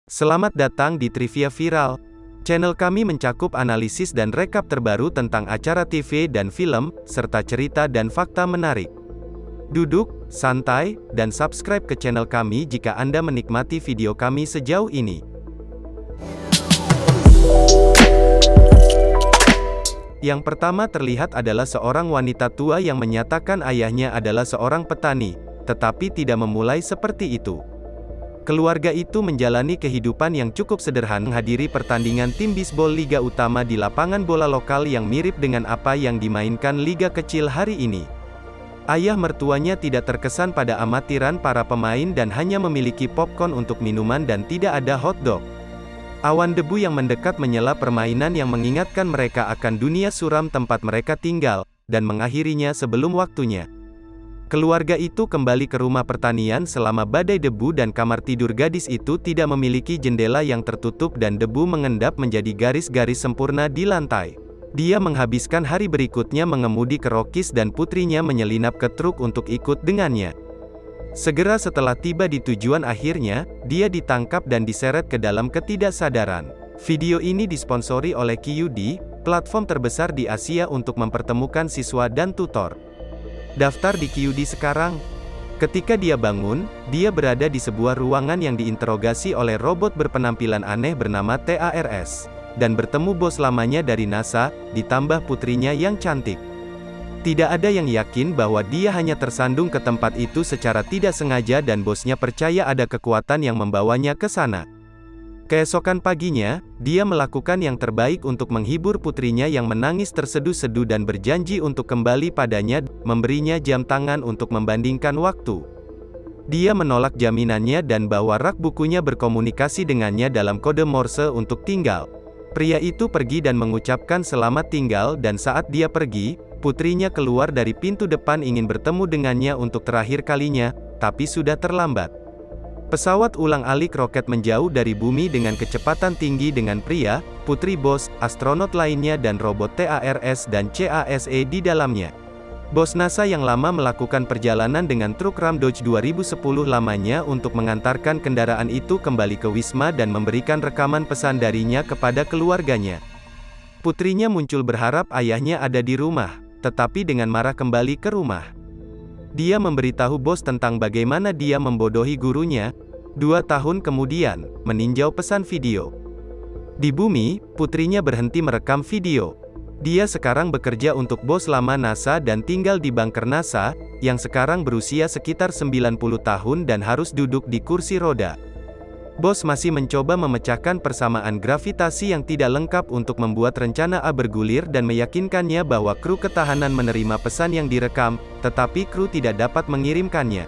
Selamat datang di Trivia Viral. Channel kami mencakup analisis dan rekap terbaru tentang acara TV dan film, serta cerita dan fakta menarik. Duduk, santai, dan subscribe ke channel kami jika Anda menikmati video kami sejauh ini. Yang pertama terlihat adalah seorang wanita tua yang menyatakan ayahnya adalah seorang petani, tetapi tidak memulai seperti itu. Keluarga itu menjalani kehidupan yang cukup sederhana, menghadiri pertandingan tim bisbol Liga Utama di lapangan bola lokal yang mirip dengan apa yang dimainkan Liga Kecil hari ini. Ayah mertuanya tidak terkesan pada amatiran para pemain dan hanya memiliki popcorn untuk minuman dan tidak ada hotdog. Awan debu yang mendekat menyela permainan yang mengingatkan mereka akan dunia suram tempat mereka tinggal, dan mengakhirinya sebelum waktunya. Keluarga itu kembali ke rumah pertanian selama badai debu dan kamar tidur gadis itu tidak memiliki jendela yang tertutup dan debu mengendap menjadi garis-garis sempurna di lantai. Dia menghabiskan hari berikutnya mengemudi kerokis dan putrinya menyelinap ke truk untuk ikut dengannya. Segera setelah tiba di tujuan akhirnya, dia ditangkap dan diseret ke dalam ketidaksadaran. Video ini disponsori oleh QD, platform terbesar di Asia untuk mempertemukan siswa dan tutor. Daftar di QD sekarang. Ketika dia bangun, dia berada di sebuah ruangan yang diinterogasi oleh robot berpenampilan aneh bernama TARS. Dan bertemu bos lamanya dari NASA, ditambah putrinya yang cantik. Tidak ada yang yakin bahwa dia hanya tersandung ke tempat itu secara tidak sengaja dan bosnya percaya ada kekuatan yang membawanya ke sana. Keesokan paginya, dia melakukan yang terbaik untuk menghibur putrinya yang menangis terseduh-seduh dan berjanji untuk kembali padanya, memberinya jam tangan untuk membandingkan waktu. Dia menolak jaminannya dan bawa rak bukunya berkomunikasi dengannya dalam kode Morse untuk tinggal. Pria itu pergi dan mengucapkan selamat tinggal dan saat dia pergi, putrinya keluar dari pintu depan ingin bertemu dengannya untuk terakhir kalinya, tapi sudah terlambat. Pesawat ulang-alik roket menjauh dari bumi dengan kecepatan tinggi dengan pria, putri bos, astronot lainnya dan robot TARS dan CASE di dalamnya. Bos NASA yang lama melakukan perjalanan dengan truk Ram Dodge 2010 lamanya untuk mengantarkan kendaraan itu kembali ke Wisma dan memberikan rekaman pesan darinya kepada keluarganya. Putrinya muncul berharap ayahnya ada di rumah, tetapi dengan marah kembali ke rumah. Dia memberitahu bos tentang bagaimana dia membodohi gurunya. 2 tahun kemudian, meninjau pesan video. Di bumi, putrinya berhenti merekam video. Dia sekarang bekerja untuk bos lama NASA dan tinggal di bunker NASA, yang sekarang berusia sekitar 90 tahun dan harus duduk di kursi roda. Bos masih mencoba memecahkan persamaan gravitasi yang tidak lengkap untuk membuat rencana A bergulir dan meyakinkannya bahwa kru ketahanan menerima pesan yang direkam, tetapi kru tidak dapat mengirimkannya.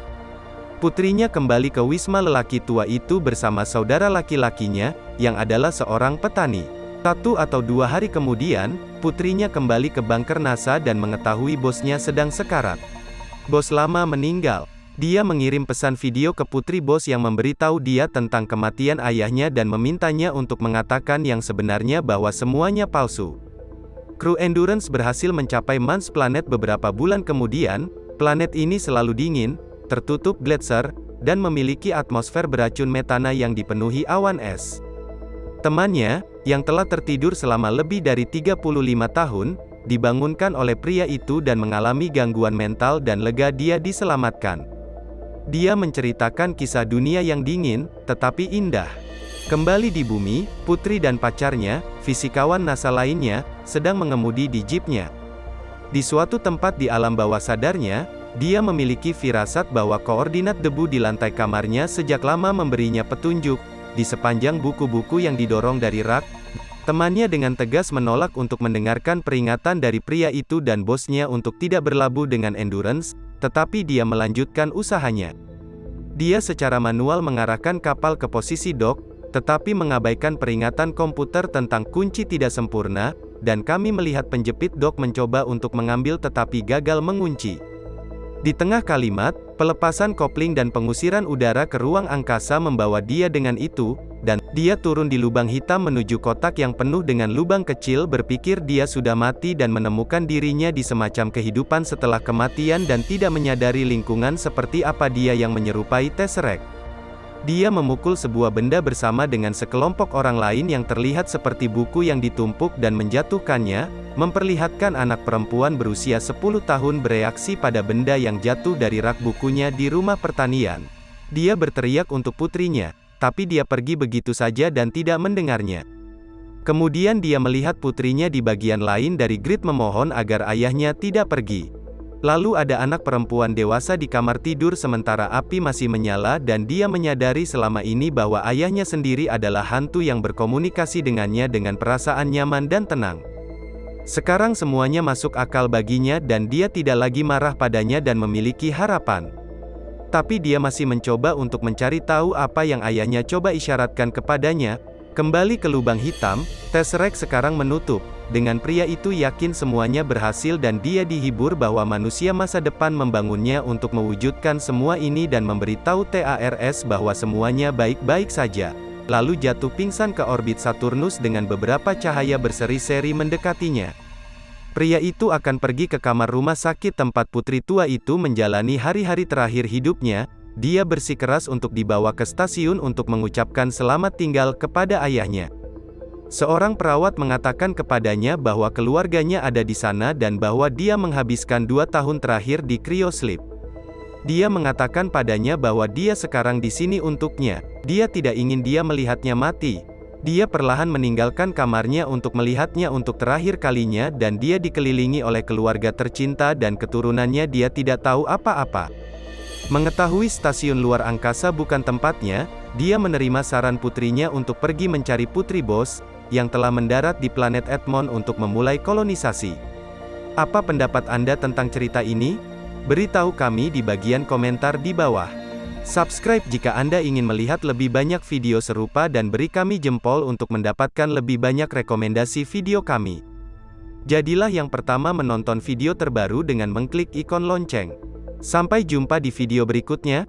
Putrinya kembali ke wisma lelaki tua itu bersama saudara laki-lakinya, yang adalah seorang petani. 1 atau 2 hari kemudian, putrinya kembali ke bunker NASA dan mengetahui bosnya sedang sekarat. Bos lama meninggal. Dia mengirim pesan video ke putri bos yang memberitahu dia tentang kematian ayahnya dan memintanya untuk mengatakan yang sebenarnya bahwa semuanya palsu. Kru Endurance berhasil mencapai Mars planet beberapa bulan kemudian. Planet ini selalu dingin, tertutup gletser, dan memiliki atmosfer beracun metana yang dipenuhi awan es. Temannya, yang telah tertidur selama lebih dari 35 tahun, dibangunkan oleh pria itu dan mengalami gangguan mental dan lega dia diselamatkan. Dia menceritakan kisah dunia yang dingin, tetapi indah. Kembali di bumi, putri dan pacarnya, fisikawan NASA lainnya, sedang mengemudi di jeepnya. Di suatu tempat di alam bawah sadarnya, dia memiliki firasat bahwa koordinat debu di lantai kamarnya sejak lama memberinya petunjuk. Di sepanjang buku-buku yang didorong dari rak, temannya dengan tegas menolak untuk mendengarkan peringatan dari pria itu dan bosnya untuk tidak berlabuh dengan Endurance, tetapi dia melanjutkan usahanya. Dia secara manual mengarahkan kapal ke posisi dock, tetapi mengabaikan peringatan komputer tentang kunci tidak sempurna, dan kami melihat penjepit dock mencoba untuk mengambil tetapi gagal mengunci. Di tengah kalimat, pelepasan kopling dan pengusiran udara ke ruang angkasa membawa dia dengan itu, dan dia turun di lubang hitam menuju kotak yang penuh dengan lubang kecil berpikir dia sudah mati dan menemukan dirinya di semacam kehidupan setelah kematian dan tidak menyadari lingkungan seperti apa dia yang menyerupai Tesseract. Dia memukul sebuah benda bersama dengan sekelompok orang lain yang terlihat seperti buku yang ditumpuk dan menjatuhkannya, memperlihatkan anak perempuan berusia 10 tahun bereaksi pada benda yang jatuh dari rak bukunya di rumah pertanian. Dia berteriak untuk putrinya, tapi dia pergi begitu saja dan tidak mendengarnya. Kemudian dia melihat putrinya di bagian lain dari grid memohon agar ayahnya tidak pergi. Lalu ada anak perempuan dewasa di kamar tidur sementara api masih menyala dan dia menyadari selama ini bahwa ayahnya sendiri adalah hantu yang berkomunikasi dengannya dengan perasaan nyaman dan tenang. Sekarang semuanya masuk akal baginya dan dia tidak lagi marah padanya dan memiliki harapan. Tapi dia masih mencoba untuk mencari tahu apa yang ayahnya coba isyaratkan kepadanya. Kembali ke lubang hitam, Tesseract sekarang menutup. Dengan pria itu yakin semuanya berhasil dan dia dihibur bahwa manusia masa depan membangunnya untuk mewujudkan semua ini dan memberitahu TARS bahwa semuanya baik-baik saja. Lalu jatuh pingsan ke orbit Saturnus dengan beberapa cahaya berseri-seri mendekatinya. Pria itu akan pergi ke kamar rumah sakit tempat putri tua itu menjalani hari-hari terakhir hidupnya. Dia bersikeras untuk dibawa ke stasiun untuk mengucapkan selamat tinggal kepada ayahnya. Seorang perawat mengatakan kepadanya bahwa keluarganya ada di sana dan bahwa dia menghabiskan 2 tahun terakhir di cryosleep. Dia mengatakan padanya bahwa dia sekarang di sini untuknya. Dia tidak ingin dia melihatnya mati. Dia perlahan meninggalkan kamarnya untuk melihatnya untuk terakhir kalinya dan dia dikelilingi oleh keluarga tercinta dan keturunannya. Dia tidak tahu apa-apa. Mengetahui stasiun luar angkasa bukan tempatnya, dia menerima saran putrinya untuk pergi mencari Putri Bos, yang telah mendarat di planet Edmond untuk memulai kolonisasi. Apa pendapat Anda tentang cerita ini? Beritahu kami di bagian komentar di bawah. Subscribe jika Anda ingin melihat lebih banyak video serupa dan beri kami jempol untuk mendapatkan lebih banyak rekomendasi video kami. Jadilah yang pertama menonton video terbaru dengan mengklik ikon lonceng. Sampai jumpa di video berikutnya.